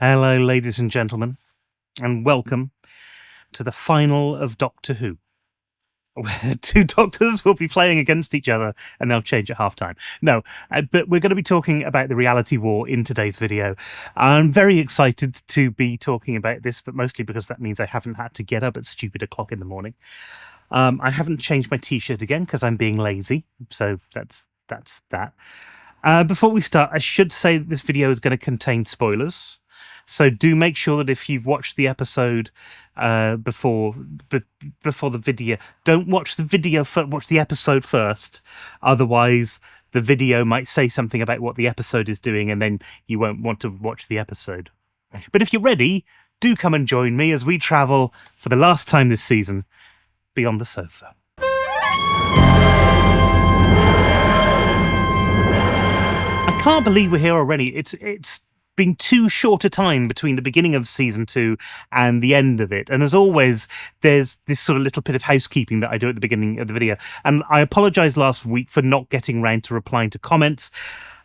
Hello, ladies and gentlemen, and welcome to the final of Doctor Who, where two doctors will be playing against each other and they'll change at halftime. No, but we're going to be talking about the reality war in today's video. I'm very excited to be talking about this, but mostly because that means I haven't had to get up at stupid o'clock in the morning. I haven't changed my t-shirt again because I'm being lazy, so that's that. Before we start, I should say that this video is going to contain spoilers. So do make sure that if you've watched the episode before the video, don't watch the video watch the episode first. Otherwise, the video might say something about what the episode is doing, and then you won't want to watch the episode. But if you're ready, do come and join me as we travel for the last time this season beyond the sofa. I can't believe we're here already. It's been too short a time between the beginning of season 2 and the end of it. And as always, there's this sort of little bit of housekeeping that I do at the beginning of the video. And I apologise last week for not getting round to replying to comments.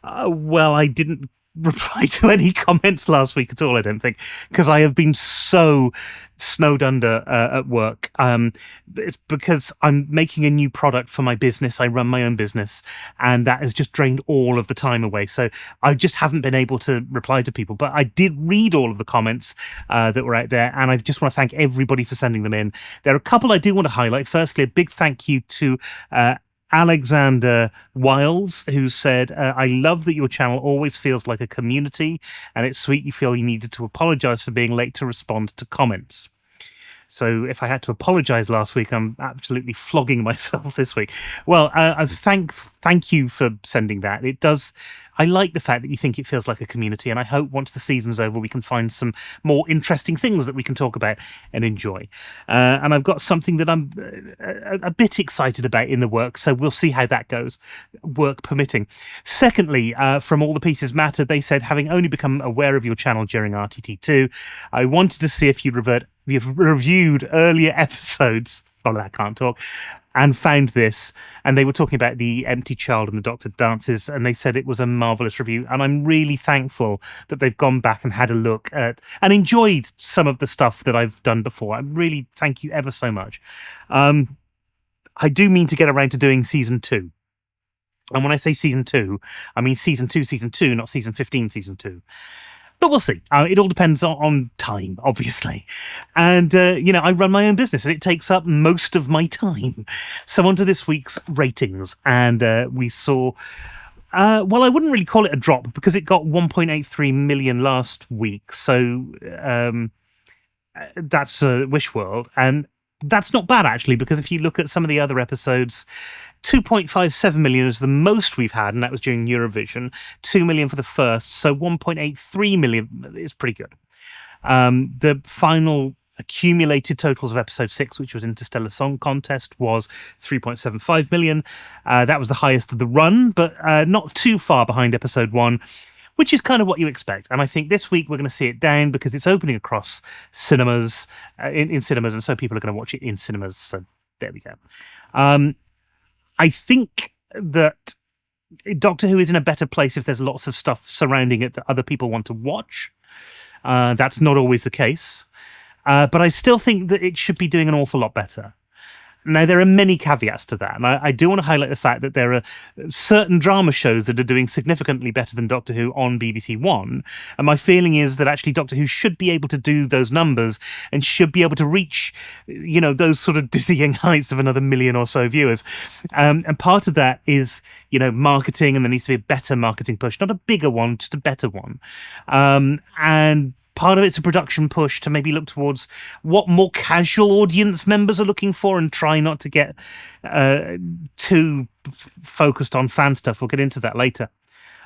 I didn't reply to any comments last week at all, I don't think, because I have been so snowed under at work. It's because I'm making a new product for my business. I run my own business, and that has just drained all of the time away. So I just haven't been able to reply to people. But I did read all of the comments that were out there, and I just want to thank everybody for sending them in. There are a couple I do want to highlight. Firstly, a big thank you to Alexander Wiles, who said, I love that your channel always feels like a community, and it's sweet you feel you needed to apologise for being late to respond to comments. So if I had to apologise last week, I'm absolutely flogging myself this week. Well, thank you for sending that. It does. I like the fact that you think it feels like a community, and I hope once the season's over, we can find some more interesting things that we can talk about and enjoy. And I've got something that I'm a bit excited about in the work, so we'll see how that goes, work permitting. Secondly, from All the Pieces Matter, they said, having only become aware of your channel during RTT2, I wanted to see if you've reviewed earlier episodes. Oh, I can't talk. And found this, and they were talking about the empty child and the Doctor dances, and they said it was a marvellous review. And I'm really thankful that they've gone back and had a look at and enjoyed some of the stuff that I've done before. I really thank you ever so much. I do mean to get around to doing season 2. And when I say season 2, I mean season 2, not season 15, season 2. But we'll see. It all depends on time, obviously. And, I run my own business and it takes up most of my time. So on to this week's ratings. And we saw, I wouldn't really call it a drop because it got 1.83 million last week. So that's Wish World. And that's not bad, actually, because if you look at some of the other episodes, 2.57 million is the most we've had, and that was during Eurovision. 2 million for the first, so 1.83 million is pretty good. The final accumulated totals of episode 6, which was Interstellar Song Contest, was 3.75 million. That was the highest of the run, but not too far behind episode 1, which is kind of what you expect. And I think this week we're going to see it down because it's opening across cinemas, in cinemas, and so people are going to watch it in cinemas. So there we go. I think that Doctor Who is in a better place if there's lots of stuff surrounding it that other people want to watch. That's not always the case. But I still think that it should be doing an awful lot better. Now, there are many caveats to that, and I do want to highlight the fact that there are certain drama shows that are doing significantly better than Doctor Who on BBC One, and my feeling is that actually Doctor Who should be able to do those numbers and should be able to reach, those sort of dizzying heights of another million or so viewers. And part of that is, marketing, and there needs to be a better marketing push, not a bigger one, just a better one. And part of it's a production push to maybe look towards what more casual audience members are looking for and try not to get too focused on fan stuff. We'll get into that later.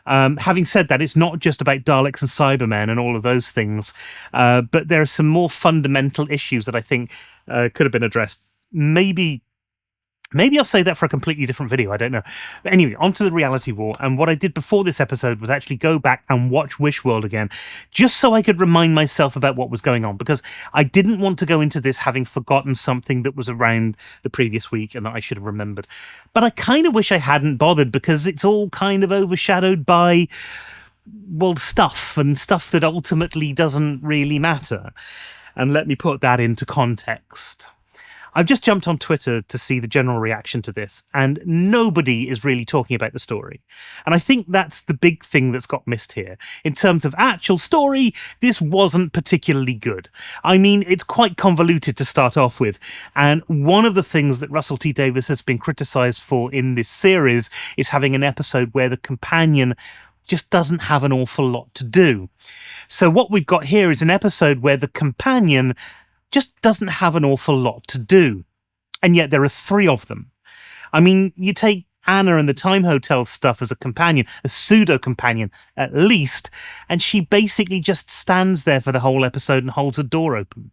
Having said that, it's not just about Daleks and Cybermen and all of those things, but there are some more fundamental issues that I think could have been addressed. Maybe I'll say that for a completely different video. I don't know. But anyway, on to the reality war. And what I did before this episode was actually go back and watch Wish World again, just so I could remind myself about what was going on, because I didn't want to go into this having forgotten something that was around the previous week and that I should have remembered. But I kind of wish I hadn't bothered, because it's all kind of overshadowed by well, stuff that ultimately doesn't really matter. And let me put that into context. I've just jumped on Twitter to see the general reaction to this, and nobody is really talking about the story. And I think that's the big thing that's got missed here. In terms of actual story, this wasn't particularly good. I mean, it's quite convoluted to start off with. And one of the things that Russell T Davies has been criticised for in this series is having an episode where the companion just doesn't have an awful lot to do. So what we've got here is an episode where the companion just doesn't have an awful lot to do. And yet there are 3 of them. I mean, you take Anna and the Time Hotel stuff as a companion, a pseudo-companion at least, and she basically just stands there for the whole episode and holds a door open.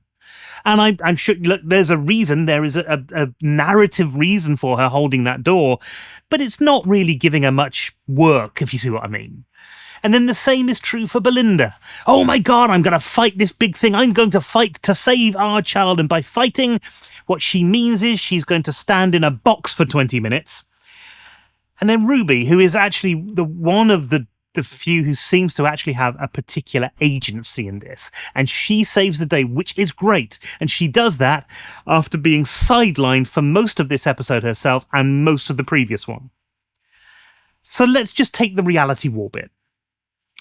And I'm sure, look, there's a reason, there is a narrative reason for her holding that door, but it's not really giving her much work, if you see what I mean. And then the same is true for Belinda. Oh my God, I'm going to fight this big thing. I'm going to fight to save our child. And by fighting, what she means is she's going to stand in a box for 20 minutes. And then Ruby, who is actually the one of the few who seems to actually have a particular agency in this. And she saves the day, which is great. And she does that after being sidelined for most of this episode herself and most of the previous one. So let's just take the reality war bit.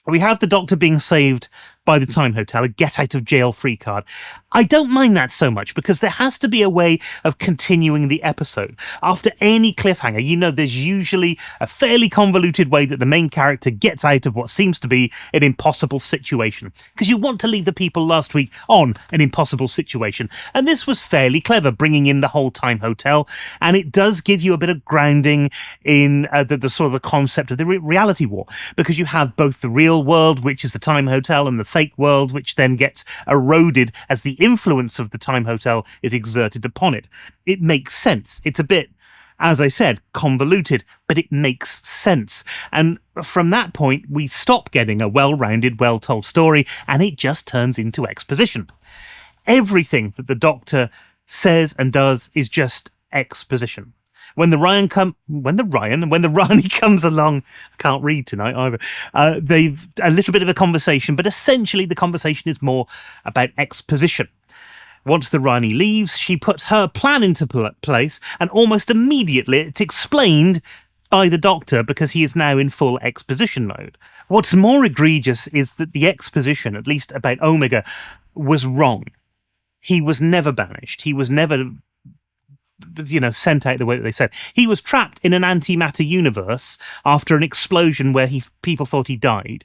We have the Doctor being saved by the Time Hotel, a get-out-of-jail-free card. I don't mind that so much because there has to be a way of continuing the episode. After any cliffhanger, you know there's usually a fairly convoluted way that the main character gets out of what seems to be an impossible situation. Because you want to leave the people last week on an impossible situation. And this was fairly clever, bringing in the whole Time Hotel. And it does give you a bit of grounding in the sort of the concept of the reality war. Because you have both the real world, which is the Time Hotel, and the fake world, which then gets eroded as the influence of the Time Hotel is exerted upon it. It makes sense. It's a bit, as I said, convoluted, but it makes sense. And from that point, we stop getting a well-rounded, well-told story, and it just turns into exposition. Everything that the Doctor says and does is just exposition. When the Rani comes along, I can't read tonight either. They've a little bit of a conversation, but essentially the conversation is more about exposition. Once the Rani leaves, she puts her plan into place, and almost immediately it's explained by the Doctor because he is now in full exposition mode. What's more egregious is that the exposition, at least about Omega, was wrong. He was never banished. He was never sent out the way that they said. He was trapped in an antimatter universe after an explosion where people thought he died.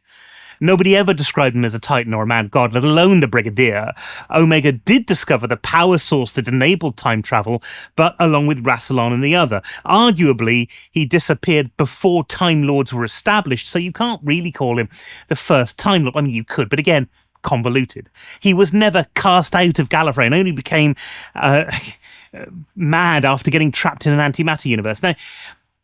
Nobody ever described him as a Titan or a mad god, let alone the Brigadier. Omega did discover the power source that enabled time travel, but along with Rassilon and the other. Arguably, he disappeared before Time Lords were established, so you can't really call him the first Time Lord. I mean, you could, but again, convoluted. He was never cast out of Gallifrey and only became mad after getting trapped in an antimatter universe. Now,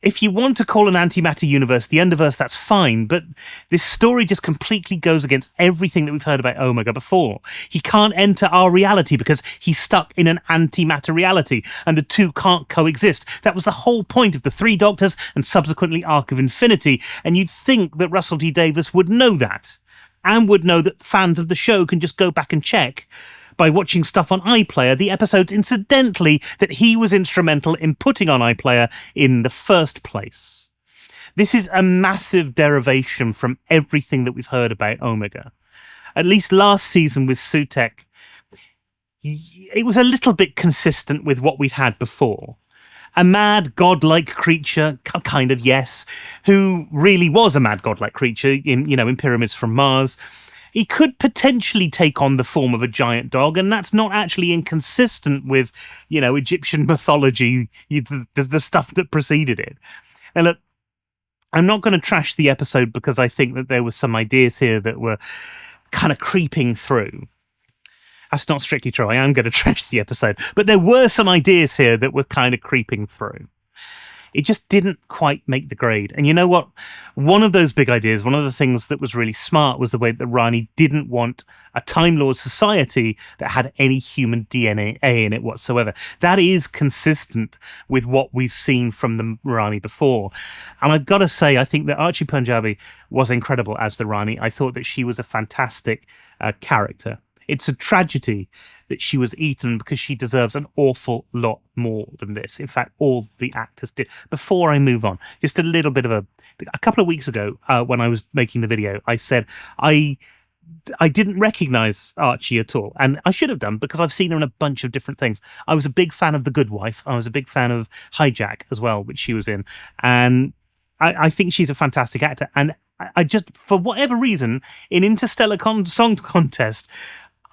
if you want to call an antimatter universe the Underverse, that's fine, but this story just completely goes against everything that we've heard about Omega before. He can't enter our reality because he's stuck in an antimatter reality, and the two can't coexist. That was the whole point of the Three Doctors and subsequently Arc of Infinity, and you'd think that Russell T Davies would know that, and would know that fans of the show can just go back and check by watching stuff on iPlayer, the episodes, incidentally, that he was instrumental in putting on iPlayer in the first place. This is a massive derivation from everything that we've heard about Omega. At least last season with Sutekh, it was a little bit consistent with what we'd had before. A mad godlike creature, kind of, yes, who really was a mad godlike creature in Pyramids from Mars. He could potentially take on the form of a giant dog, and that's not actually inconsistent with, Egyptian mythology, the stuff that preceded it. Now, look, I'm not going to trash the episode because I think that there were some ideas here that were kind of creeping through. That's not strictly true. I am going to trash the episode. But there were some ideas here that were kind of creeping through. it just didn't quite make the grade. And you know what? One of those big ideas, one of the things that was really smart was the way that Rani didn't want a Time Lord society that had any human DNA in it whatsoever. That is consistent with what we've seen from the Rani before. And I've got to say, I think that Archie Punjabi was incredible as the Rani. I thought that she was a fantastic character. It's a tragedy that she was eaten because she deserves an awful lot more than this. In fact, all the actors did. Before I move on, just a little bit of a couple of weeks ago, when I was making the video, I said I didn't recognize Archie at all. And I should have done, because I've seen her in a bunch of different things. I was a big fan of The Good Wife. I was a big fan of Hijack as well, which she was in. And I think she's a fantastic actor. And I just, for whatever reason, in Interstellar Song Contest,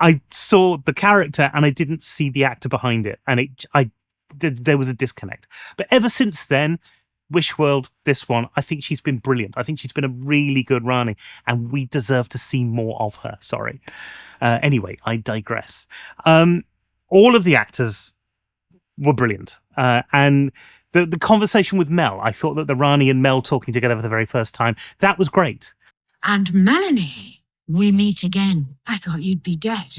I saw the character and I didn't see the actor behind it. And there was a disconnect. But ever since then, Wish World, this one, I think she's been brilliant. I think she's been a really good Rani, and we deserve to see more of her. Sorry. Anyway, I digress. All of the actors were brilliant. And the conversation with Mel, I thought that the Rani and Mel talking together for the very first time, that was great. And Melanie, we meet again. I thought you'd be dead.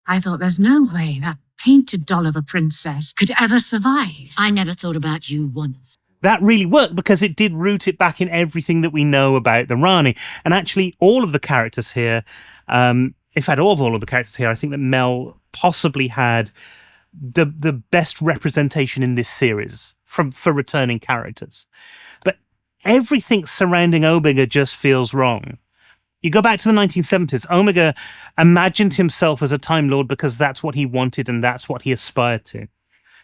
I thought there's no way that painted doll of a princess could ever survive. I never thought about you once. That really worked because it did root it back in everything that we know about the Rani. And actually, all of the characters here, in fact, all of the characters here, I think that Mel possibly had the best representation in this series for returning characters. But everything surrounding Omega just feels wrong. You go back to the 1970s, Omega imagined himself as a Time Lord because that's what he wanted and that's what he aspired to.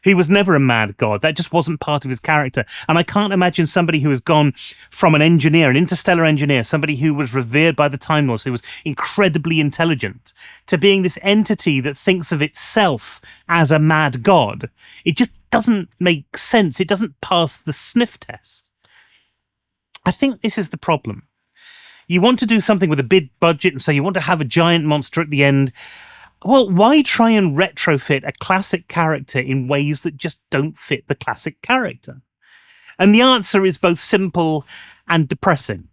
He was never a mad god. That just wasn't part of his character. And I can't imagine somebody who has gone from an engineer, an interstellar engineer, somebody who was revered by the Time Lords, who was incredibly intelligent, to being this entity that thinks of itself as a mad god. It just doesn't make sense. It doesn't pass the sniff test. I think this is the problem. You want to do something with a big budget, and so you want to have a giant monster at the end. Well, why try and retrofit a classic character in ways that just don't fit the classic character? And the answer is both simple and depressing.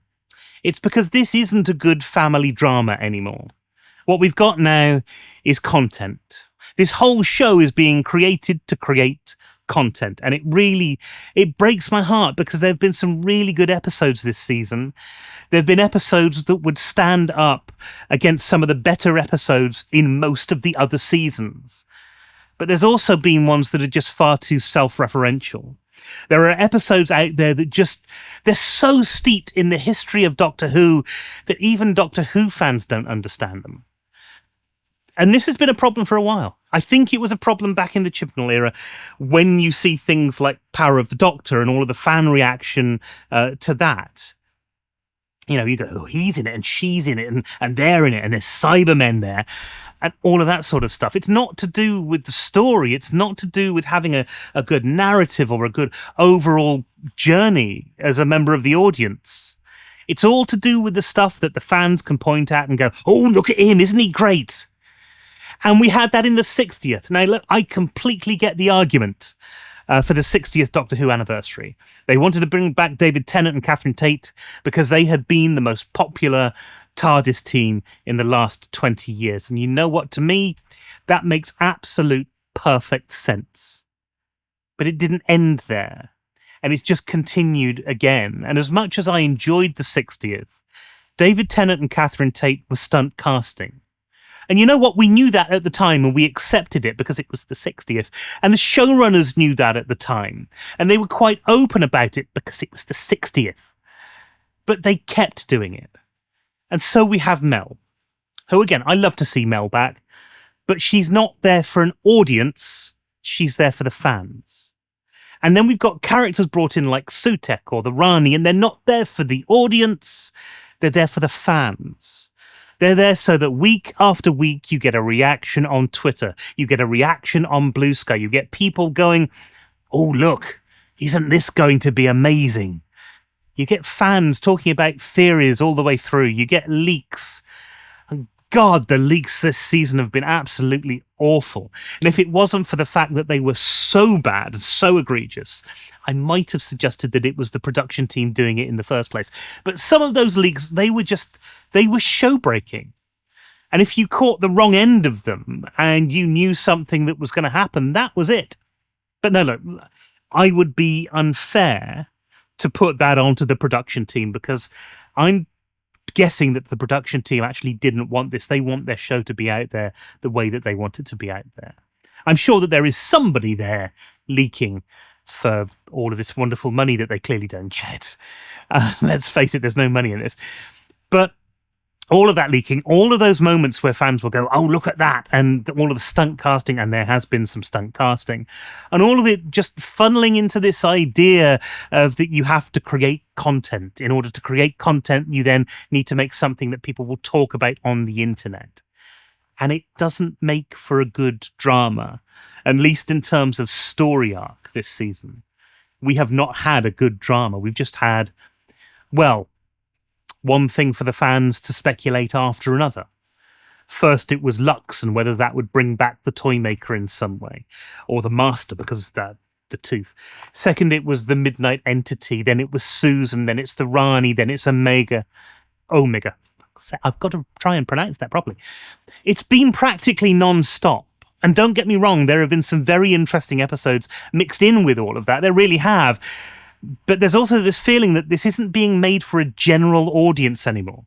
It's because this isn't a good family drama anymore. What we've got now is content. This whole show is being created to create content. And it breaks my heart because there have been some really good episodes this season. There have been episodes that would stand up against some of the better episodes in most of the other seasons. But there's also been ones that are just far too self-referential. There are episodes out there that they're so steeped in the history of Doctor Who that even Doctor Who fans don't understand them. And this has been a problem for a while. I think it was a problem back in the Chibnall era when you see things like Power of the Doctor and all of the fan reaction to that. You know, you go, oh, he's in it and she's in it and they're in it and there's Cybermen there and all of that sort of stuff. It's not to do with the story. It's not to do with having a good narrative or a good overall journey as a member of the audience. It's all to do with the stuff that the fans can point at and go, oh, look at him, isn't he great? And we had that in the 60th. Now, look, I completely get the argument for the 60th Doctor Who anniversary. They wanted to bring back David Tennant and Catherine Tate because they had been the most popular TARDIS team in the last 20 years. And you know what? To me, that makes absolute perfect sense. But it didn't end there. And it's just continued again. And as much as I enjoyed the 60th, David Tennant and Catherine Tate were stunt casting. And you know what? We knew that at the time and we accepted it because it was the 60th. And the showrunners knew that at the time. And they were quite open about it because it was the 60th. But they kept doing it. And so we have Mel, who, again, I love to see Mel back, but she's not there for an audience. She's there for the fans. And then we've got characters brought in like Sutek or the Rani, and they're not there for the audience. They're there for the fans. They're there so that week after week, you get a reaction on Twitter. You get a reaction on Blue Sky. You get people going, oh, look, isn't this going to be amazing? You get fans talking about theories all the way through. You get leaks. And God, the leaks this season have been absolutely awful. And if it wasn't for the fact that they were so bad and so egregious, I might have suggested that it was the production team doing it in the first place. But some of those leaks, they were show-breaking. And if you caught the wrong end of them and you knew something that was going to happen, that was it. But no, look, I would be unfair to put that onto the production team, because I'm guessing that the production team actually didn't want this. They want their show to be out there the way that they want it to be out there. I'm sure that there is somebody there leaking for all of this wonderful money that they clearly don't get. Let's face it, there's no money in this. But all of that leaking, all of those moments where fans will go, oh, look at that, and all of the stunt casting, and there has been some stunt casting, and all of it just funneling into this idea of that you have to create content. In order to create content, you then need to make something that people will talk about on the internet. And it doesn't make for a good drama, at least in terms of story arc this season. We have not had a good drama. We've just had, well, one thing for the fans to speculate after another. First, it was Lux and whether that would bring back the toy maker in some way, or the master because of that, the tooth. Second, it was the Midnight Entity. Then it was Susan. Then it's the Rani. Then it's Omega. I've got to try and pronounce that properly. It's been practically non-stop. And don't get me wrong, there have been some very interesting episodes mixed in with all of that. There really have. But there's also this feeling that this isn't being made for a general audience anymore.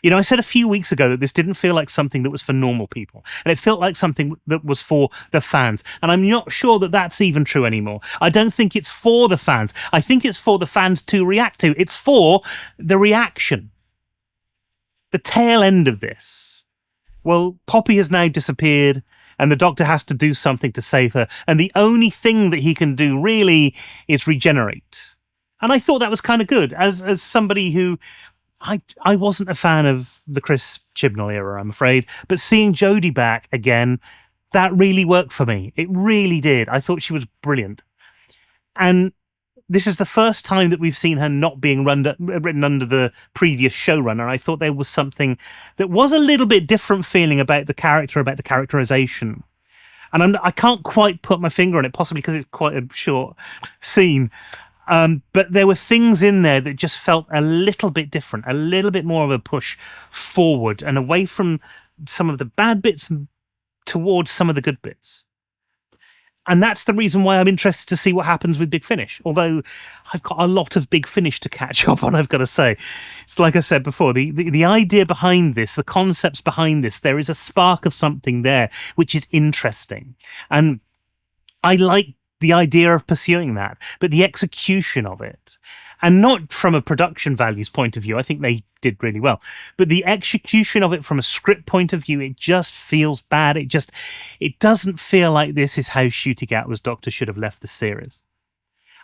You know, I said a few weeks ago that this didn't feel like something that was for normal people. And it felt like something that was for the fans. And I'm not sure that that's even true anymore. I don't think it's for the fans. I think it's for the fans to react to. It's for the reaction. The tail end of this. Well, Poppy has now disappeared, and the Doctor has to do something to save her. And the only thing that he can do really is regenerate. And I thought that was kind of good. As somebody who, I wasn't a fan of the Chris Chibnall era, I'm afraid. But seeing Jodie back again, that really worked for me. It really did. I thought she was brilliant. And this is the first time that we've seen her not being written under the previous showrunner. I thought there was something that was a little bit different feeling about the character, about the characterization. And I can't quite put my finger on it, possibly because it's quite a short scene. But there were things in there that just felt a little bit different, a little bit more of a push forward and away from some of the bad bits and towards some of the good bits. And that's the reason why I'm interested to see what happens with Big Finish. Although I've got a lot of Big Finish to catch up on, I've got to say. It's like I said before, the idea behind this, the concepts behind this, there is a spark of something there, which is interesting. And I like the idea of pursuing that, but the execution of it, and not from a production values point of view, I think they did really well, but the execution of it from a script point of view, it just feels bad. It doesn't feel like this is how Ncuti Gatwa's Doctor should have left the series.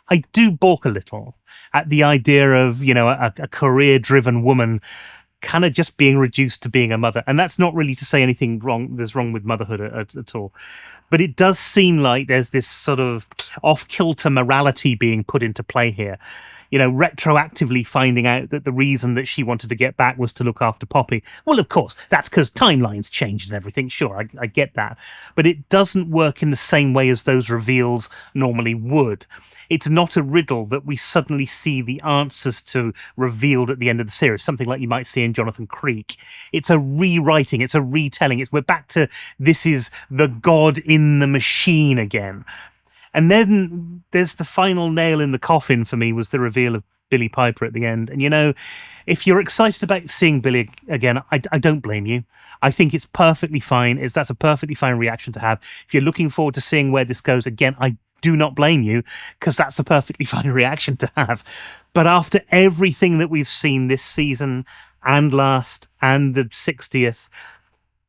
I do balk a little at the idea of, you know, a career-driven woman kind of just being reduced to being a mother. And that's not really to say anything wrong with motherhood at all. But it does seem like there's this sort of off-kilter morality being put into play here. You know, retroactively finding out that the reason that she wanted to get back was to look after Poppy. Well, of course, that's because timelines changed and everything. Sure, I get that. But it doesn't work in the same way as those reveals normally would. It's not a riddle that we suddenly see the answers to revealed at the end of the series, something like you might see in Jonathan Creek. It's a rewriting, it's a retelling. We're back to this is the God in the machine again. And then there's the final nail in the coffin for me was the reveal of Billie Piper at the end. And, you know, if you're excited about seeing Billie again, I don't blame you. I think it's perfectly fine. That's a perfectly fine reaction to have. If you're looking forward to seeing where this goes again, I do not blame you, because that's a perfectly fine reaction to have. But after everything that we've seen this season and last and the 60th,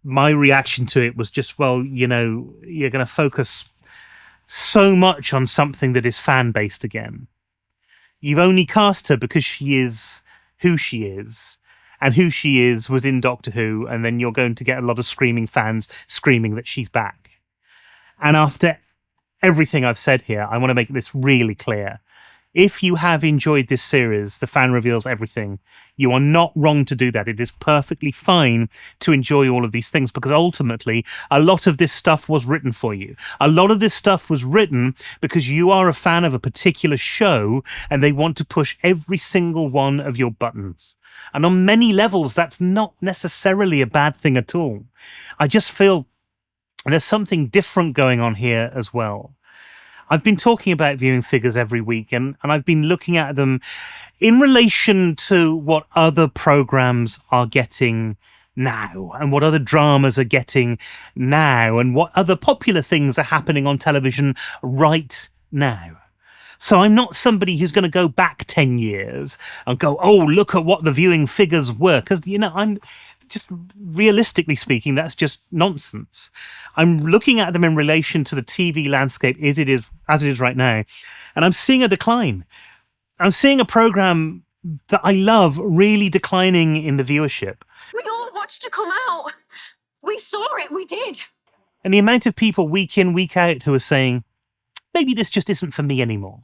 my reaction to it was just, well, you know, you're going to focus so much on something that is fan-based again. You've only cast her because she is who she is, and who she is was in Doctor Who, and then you're going to get a lot of screaming fans screaming that she's back. And after everything I've said here, I want to make this really clear. If you have enjoyed this series, The Fan Reveals Everything, you are not wrong to do that. It is perfectly fine to enjoy all of these things, because ultimately a lot of this stuff was written for you. A lot of this stuff was written because you are a fan of a particular show and they want to push every single one of your buttons. And on many levels, that's not necessarily a bad thing at all. I just feel there's something different going on here as well. I've been talking about viewing figures every week, and I've been looking at them in relation to what other programs are getting now, and what other dramas are getting now, and what other popular things are happening on television right now. So I'm not somebody who's going to go back 10 years and go, oh, look at what the viewing figures were, because, I'm just realistically speaking, that's just nonsense. I'm looking at them in relation to the TV landscape as it is right now, and I'm seeing a decline. I'm seeing a program that I love really declining in the viewership. We all watched it come out. We saw it, we did. And the amount of people week in, week out who are saying, maybe this just isn't for me anymore.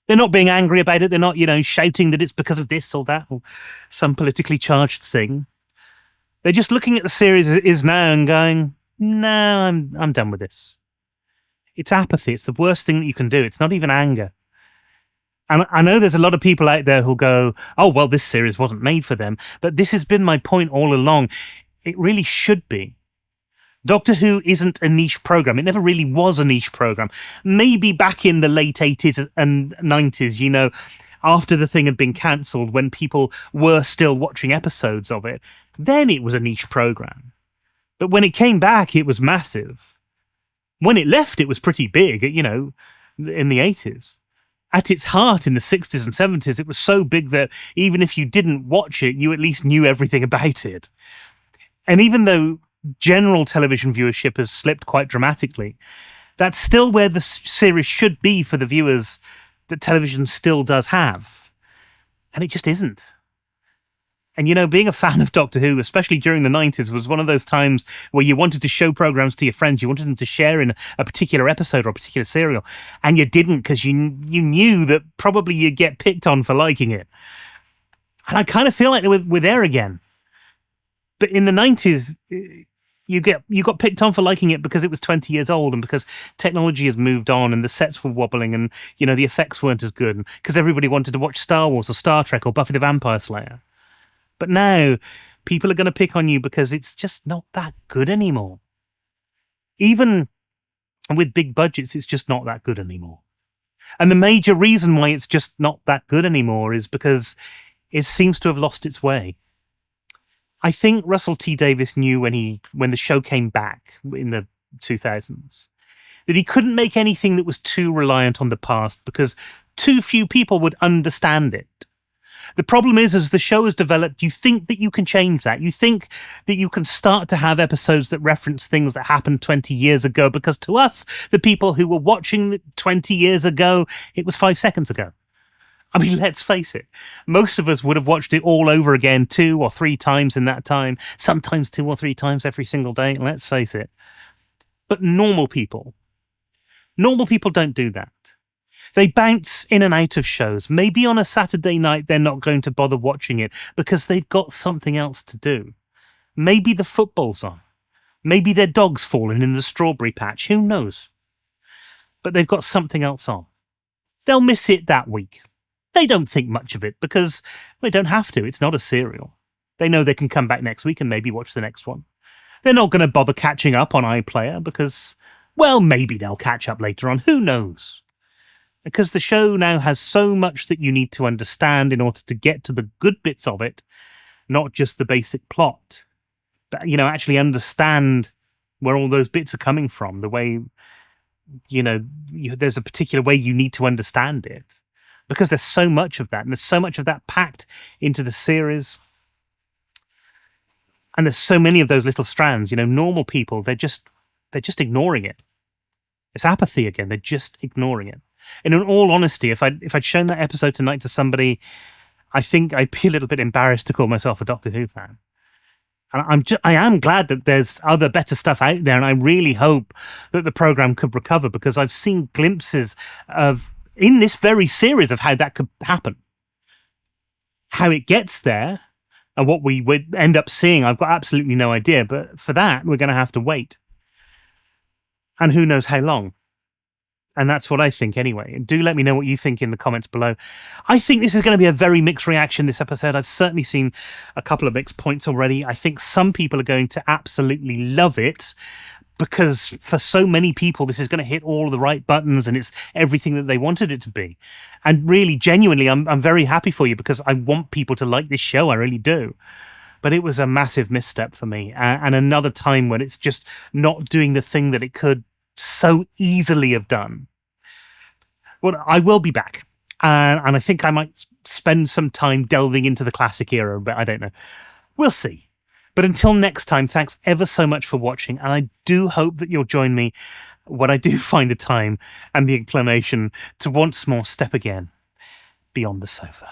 They're not being angry about it. They're not, shouting that it's because of this or that or some politically charged thing. They're just looking at the series as it is now and going, no, I'm done with this. It's apathy. It's the worst thing that you can do. It's not even anger. And I know there's a lot of people out there who'll go, oh, well, this series wasn't made for them. But this has been my point all along. It really should be. Doctor Who isn't a niche program. It never really was a niche program. Maybe back in the late 80s and 90s, after the thing had been cancelled, when people were still watching episodes of it, then it was a niche program. But when it came back, it was massive. When it left, it was pretty big, in the 80s. At its heart, in the 60s and 70s, it was so big that even if you didn't watch it, you at least knew everything about it. And even though general television viewership has slipped quite dramatically, that's still where the series should be for the viewers that television still does have. And it just isn't. And, being a fan of Doctor Who, especially during the 90s, was one of those times where you wanted to show programs to your friends. You wanted them to share in a particular episode or a particular serial. And you didn't, because you knew that probably you'd get picked on for liking it. And I kind of feel like with Air again. But in the 90s, you got picked on for liking it because it was 20 years old and because technology has moved on and the sets were wobbling and, the effects weren't as good, and because everybody wanted to watch Star Wars or Star Trek or Buffy the Vampire Slayer. But now people are going to pick on you because it's just not that good anymore. Even with big budgets, it's just not that good anymore. And the major reason why it's just not that good anymore is because it seems to have lost its way. I think Russell T Davies knew when the show came back in the 2000s that he couldn't make anything that was too reliant on the past because too few people would understand it. The problem is, as the show has developed, you think that you can change that. You think that you can start to have episodes that reference things that happened 20 years ago, because to us, the people who were watching 20 years ago, it was 5 seconds ago. I mean, let's face it. Most of us would have watched it all over again 2 or 3 times in that time, sometimes 2 or 3 times every single day. Let's face it. But normal people don't do that. They bounce in and out of shows. Maybe on a Saturday night, they're not going to bother watching it because they've got something else to do. Maybe the football's on. Maybe their dog's fallen in the strawberry patch. Who knows? But they've got something else on. They'll miss it that week. They don't think much of it because they don't have to. It's not a serial. They know they can come back next week and maybe watch the next one. They're not going to bother catching up on iPlayer because, well, maybe they'll catch up later on. Who knows? Because the show now has so much that you need to understand in order to get to the good bits of it, not just the basic plot, but, actually understand where all those bits are coming from, the way, there's a particular way you need to understand it. Because there's so much of that, and there's so much of that packed into the series. And there's so many of those little strands, normal people, they're just ignoring it. It's apathy again, they're just ignoring it. And in all honesty, if I'd shown that episode tonight to somebody, I think I'd be a little bit embarrassed to call myself a Doctor Who fan. And I am glad that there's other better stuff out there, and I really hope that the program could recover, because I've seen glimpses of in this very series of how that could happen. How it gets there and what we would end up seeing, I've got absolutely no idea. But for that, we're going to have to wait. And who knows how long. And that's what I think anyway. And do let me know what you think in the comments below. I think this is going to be a very mixed reaction, this episode. I've certainly seen a couple of mixed points already. I think some people are going to absolutely love it because for so many people, this is going to hit all the right buttons and it's everything that they wanted it to be. And really, genuinely, I'm very happy for you because I want people to like this show. I really do. But it was a massive misstep for me. And another time when it's just not doing the thing that it could so easily have done. Well, I will be back. And I think I might spend some time delving into the classic era, but I don't know. We'll see. But until next time, thanks ever so much for watching. And I do hope that you'll join me when I do find the time and the inclination to once more step again beyond the sofa.